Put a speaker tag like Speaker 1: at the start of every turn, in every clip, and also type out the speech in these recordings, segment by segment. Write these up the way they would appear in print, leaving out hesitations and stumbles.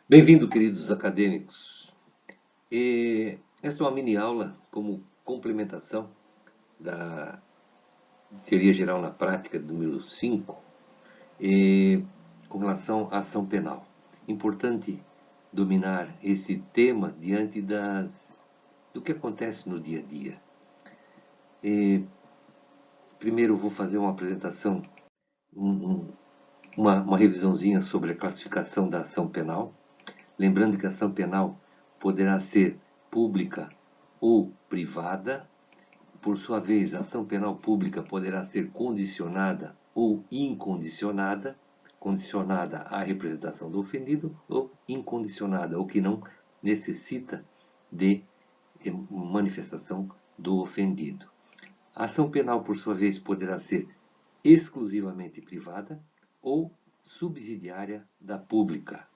Speaker 1: Bem-vindo, queridos acadêmicos. Esta é uma mini aula como complementação da Teoria Geral na Prática, número 5, com relação à ação penal. Importante dominar esse tema diante do que acontece no dia a dia. Primeiro vou fazer uma apresentação, uma revisãozinha sobre a classificação da ação penal. Lembrando que a ação penal poderá ser pública ou privada. Por sua vez, a ação penal pública poderá ser condicionada ou incondicionada, condicionada à representação do ofendido ou incondicionada, ou que não necessita de manifestação do ofendido. A ação penal, por sua vez, poderá ser exclusivamente privada ou subsidiária da pública.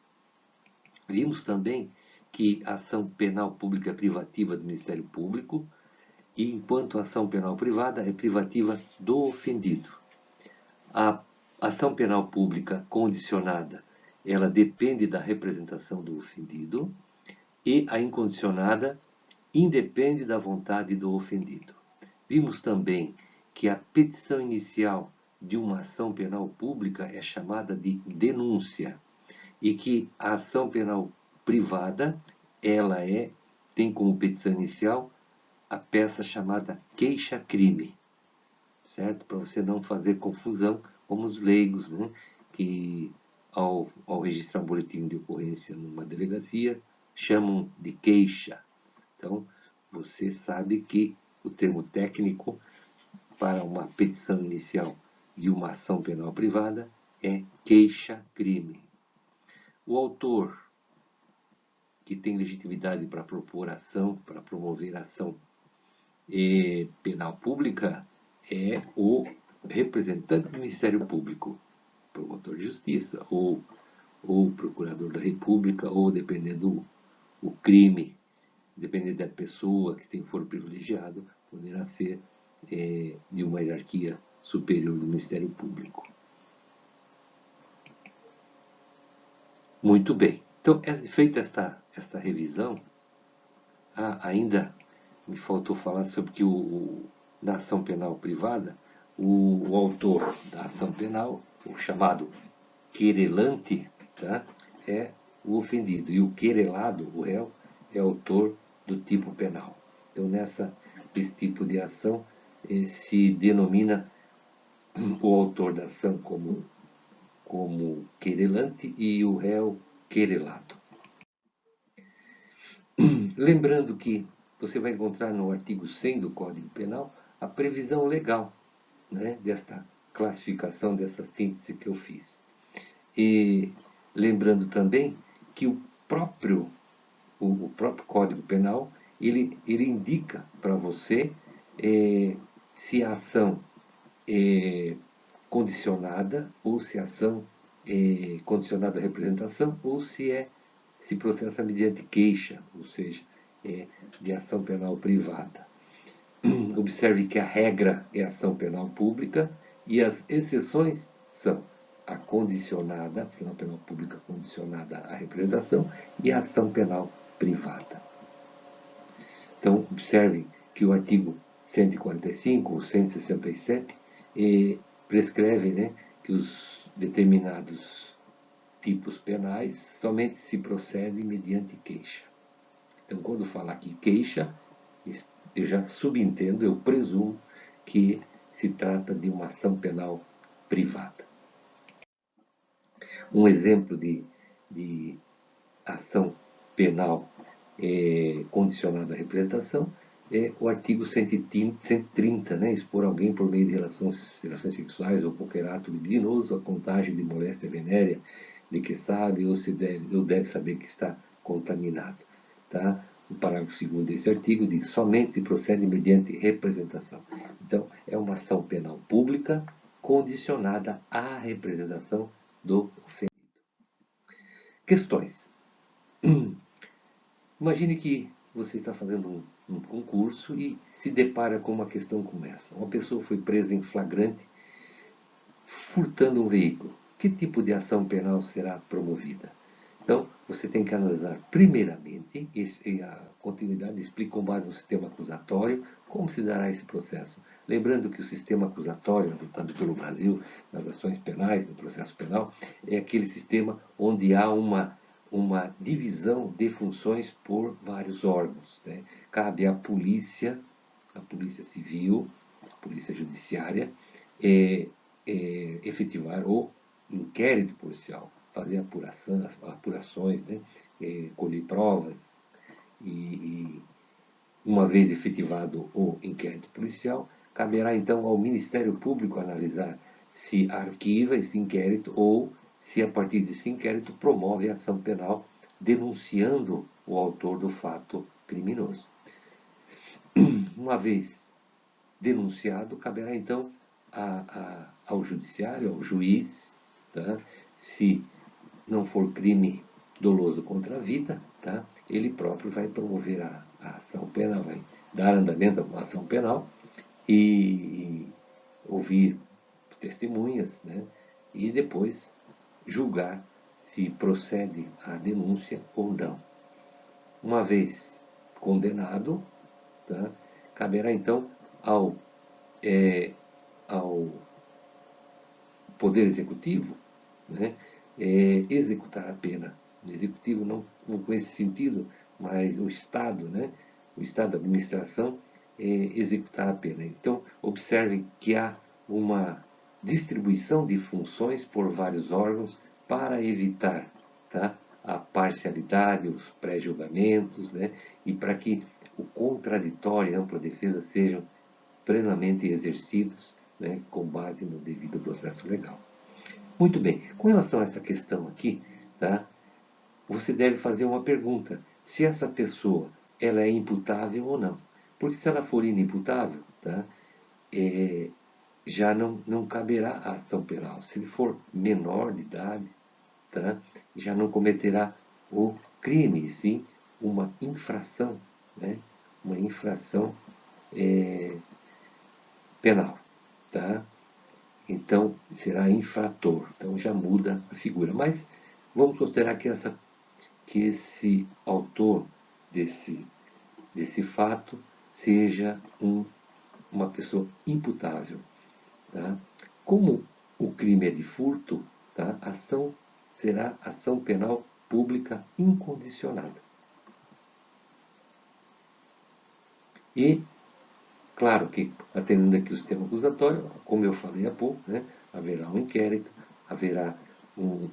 Speaker 1: Vimos também que a ação penal pública é privativa do Ministério Público, e enquanto a ação penal privada é privativa do ofendido. A ação penal pública condicionada, ela depende da representação do ofendido, e a incondicionada independe da vontade do ofendido. Vimos também que a petição inicial de uma ação penal pública é chamada de denúncia, e que a ação penal privada, ela tem como petição inicial a peça chamada queixa-crime, certo? Para você não fazer confusão como os leigos, né? Que ao registrar um boletim de ocorrência numa delegacia, chamam de queixa. Então, você sabe que o termo técnico para uma petição inicial de uma ação penal privada é queixa-crime. O autor que tem legitimidade para propor ação, para promover ação penal pública, é o representante do Ministério Público, promotor de justiça, ou procurador da República, ou dependendo do crime, dependendo da pessoa que tem foro privilegiado, poderá ser de uma hierarquia superior do Ministério Público. Muito bem. Então, feita esta revisão, ainda me faltou falar sobre que na ação penal privada, o autor da ação penal, o chamado querelante, tá, é o ofendido, e o querelado, o réu, é autor do tipo penal. Então, esse tipo de ação se denomina o autor da ação como querelante e o réu querelado. Lembrando que você vai encontrar no artigo 100 do Código Penal a previsão legal, né, desta classificação, dessa síntese que eu fiz. E lembrando também que o próprio Código Penal, ele indica para você se a ação é condicionada, ou se a ação é condicionada à representação, ou se processa mediante queixa, ou seja, de ação penal privada. Observe que a regra é a ação penal pública e as exceções são a condicionada, ação penal pública condicionada à representação, e a ação penal privada. Então, observe que o artigo 145 ou 167 prescreve, né, que os determinados tipos penais somente se procedem mediante queixa. Então, quando falar aqui queixa, eu já subentendo, eu presumo que se trata de uma ação penal privada. Um exemplo de ação penal condicionada à representação é o artigo 130, né? Expor alguém por meio de relações sexuais ou qualquer ato libidinoso a contágio de moléstia venérea de que sabe ou deve saber que está contaminado. Tá? O parágrafo 2º desse artigo diz: somente se procede mediante representação. Então, é uma ação penal pública condicionada à representação do ofendido. Questões. Imagine que você está fazendo um concurso e se depara com uma questão como essa. Uma pessoa foi presa em flagrante furtando um veículo. Que tipo de ação penal será promovida? Então, você tem que analisar primeiramente, e a continuidade explica com base no sistema acusatório, como se dará esse processo. Lembrando que o sistema acusatório adotado pelo Brasil nas ações penais, no processo penal, é aquele sistema onde há uma divisão de funções por vários órgãos, né? Cabe à polícia civil, a polícia judiciária, efetivar o inquérito policial, fazer apurações, né? Colher provas e, uma vez efetivado o inquérito policial, caberá então ao Ministério Público analisar se arquiva esse inquérito ou se, a partir desse inquérito, promove a ação penal denunciando o autor do fato criminoso. Uma vez denunciado, caberá então ao judiciário, ao juiz, tá? Se não for crime doloso contra a vida, tá? Ele próprio vai promover a ação penal, vai dar andamento à ação penal e ouvir testemunhas, né? E depois julgar se procede a denúncia ou não. Uma vez condenado, tá? Caberá então ao Poder Executivo, né? Executar a pena. O Executivo não com esse sentido, mas o Estado, né? O Estado, a administração, executar a pena. Então, observem que há uma distribuição de funções por vários órgãos para evitar, tá? A parcialidade, os pré-julgamentos, né? E para que o contraditório e a ampla defesa sejam plenamente exercidos, né? Com base no devido processo legal. Muito bem, com relação a essa questão aqui, tá? Você deve fazer uma pergunta: se essa pessoa ela é imputável ou não. Porque se ela for inimputável, tá? Já não caberá a ação penal. Se ele for menor de idade, tá? Já não cometerá o crime, e sim uma infração, né? Uma infração penal, tá? Então será infrator. Então já muda a figura. Mas vamos considerar que esse autor desse fato seja uma pessoa imputável, tá? Como o crime é de furto, tá? A ação será ação penal pública incondicionada. E, claro que, atendendo aqui o sistema acusatório, como eu falei há pouco, né? Haverá um inquérito, haverá um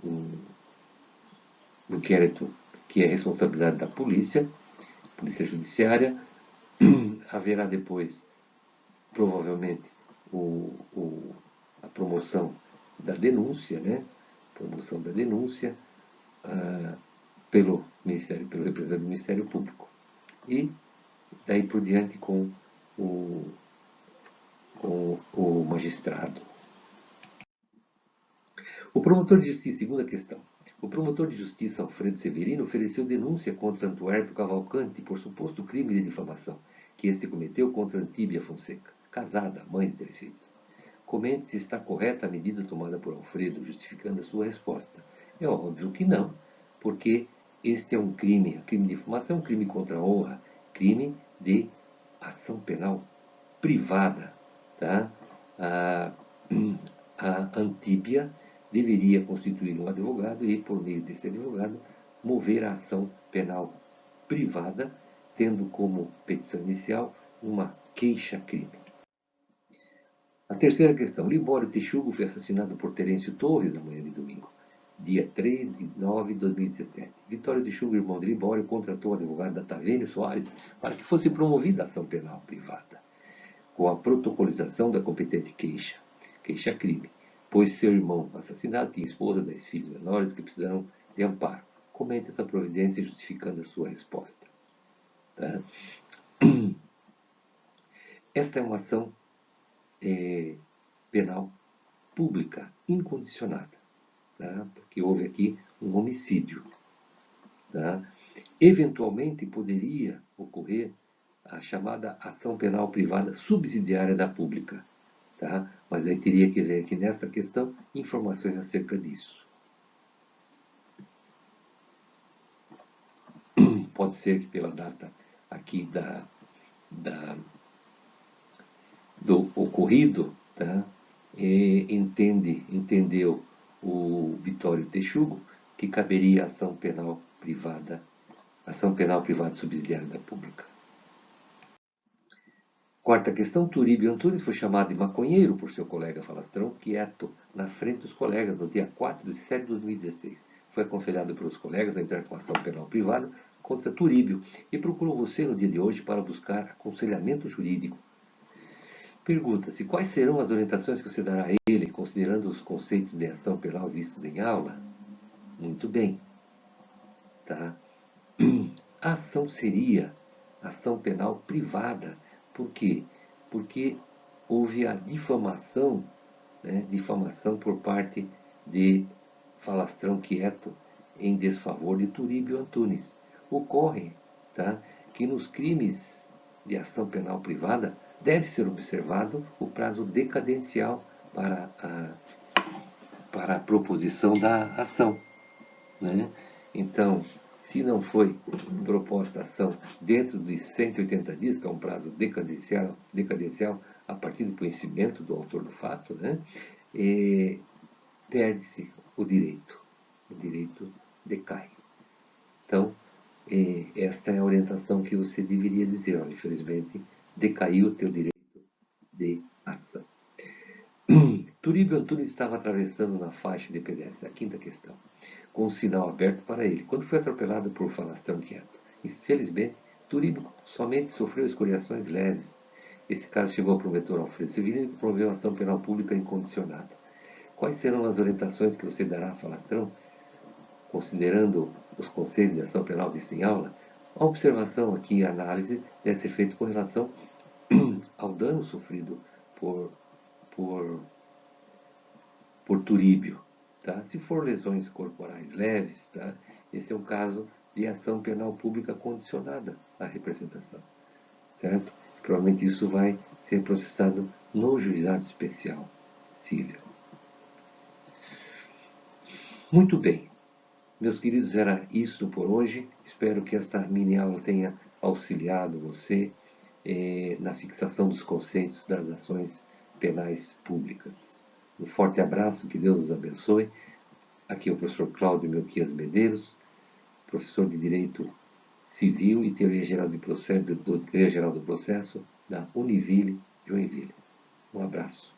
Speaker 1: inquérito que é responsabilidade da polícia judiciária, haverá depois, provavelmente, a promoção da denúncia, né? Promoção da denúncia pelo representante do Ministério Público. E daí por diante com o magistrado. O promotor de justiça, segunda questão. O promotor de justiça Alfredo Severino ofereceu denúncia contra Antuérpio Cavalcante por suposto crime de difamação que este cometeu contra Antíbia Fonseca, casada, mãe de 3 filhos. Comente se está correta a medida tomada por Alfredo, justificando a sua resposta. É óbvio que não, porque este é um crime. Crime de difamação é um crime contra a honra, crime de ação penal privada. Tá? A Antíbia deveria constituir um advogado e, por meio desse advogado, mover a ação penal privada, tendo como petição inicial uma queixa-crime. A terceira questão. Libório Texugo foi assassinado por Terêncio Torres na manhã de domingo, dia 3 de 9 de 2017. Vitório Texugo, irmão de Libório, contratou o advogado Datavênio Soares para que fosse promovida a ação penal privada, com a protocolização da competente queixa-crime, pois seu irmão assassinado tinha esposa, 10 filhos menores que precisaram de amparo. Comente essa providência justificando a sua resposta. Tá? Esta é uma ação penal pública, incondicionada, tá? Porque houve aqui um homicídio. Tá? Eventualmente poderia ocorrer a chamada ação penal privada subsidiária da pública. Tá? Mas aí teria que ver aqui nesta questão informações acerca disso. pode ser que pela data aqui do ocorrido, tá? Entendeu o Vitório Texugo que caberia ação penal privada subsidiária da pública. Quarta questão, Turíbio Antunes foi chamado de maconheiro por seu colega falastrão quieto na frente dos colegas no dia 4 de setembro de 2016. Foi aconselhado pelos colegas a entrar com ação penal privada contra Turíbio e procurou você no dia de hoje para buscar aconselhamento jurídico. Pergunta-se, quais serão as orientações que você dará a ele, considerando os conceitos de ação penal vistos em aula? Muito bem. Tá? A ação seria ação penal privada. Por quê? Porque houve a difamação, né, difamação por parte de falastrão quieto em desfavor de Turíbio Antunes. Ocorre, tá, que nos crimes de ação penal privada deve ser observado o prazo decadencial para a proposição da ação, né? Então, se não foi proposta a ação dentro de 180 dias, que é um prazo decadencial a partir do conhecimento do autor do fato, né, perde-se o direito decai. Então, esta é a orientação que você deveria dizer, olha, infelizmente, decaiu o teu direito de ação. Turíbio Antunes estava atravessando na faixa de pedestre, a quinta questão, com o sinal aberto para ele, quando foi atropelado por falastrão quieto. Infelizmente, Turíbio somente sofreu escoriações leves. Esse caso chegou ao promotor Alfredo Severino e promoveu ação penal pública incondicionada. Quais serão as orientações que você dará a falastrão, considerando os conceitos de ação penal vistos em aula? A observação aqui e a análise deve ser feita com relação ao dano sofrido por Turíbio. Tá? Se for lesões corporais leves, tá? Esse é um caso de ação penal pública condicionada à representação. Certo? Provavelmente isso vai ser processado no juizado especial civil. Muito bem. Meus queridos, era isso por hoje. Espero que esta mini aula tenha auxiliado você na fixação dos conceitos das ações penais públicas. Um forte abraço, que Deus os abençoe. Aqui é o professor Cláudio Melquias Medeiros, professor de Direito Civil e Teoria Geral do Processo da Univille, Joinville. Um abraço.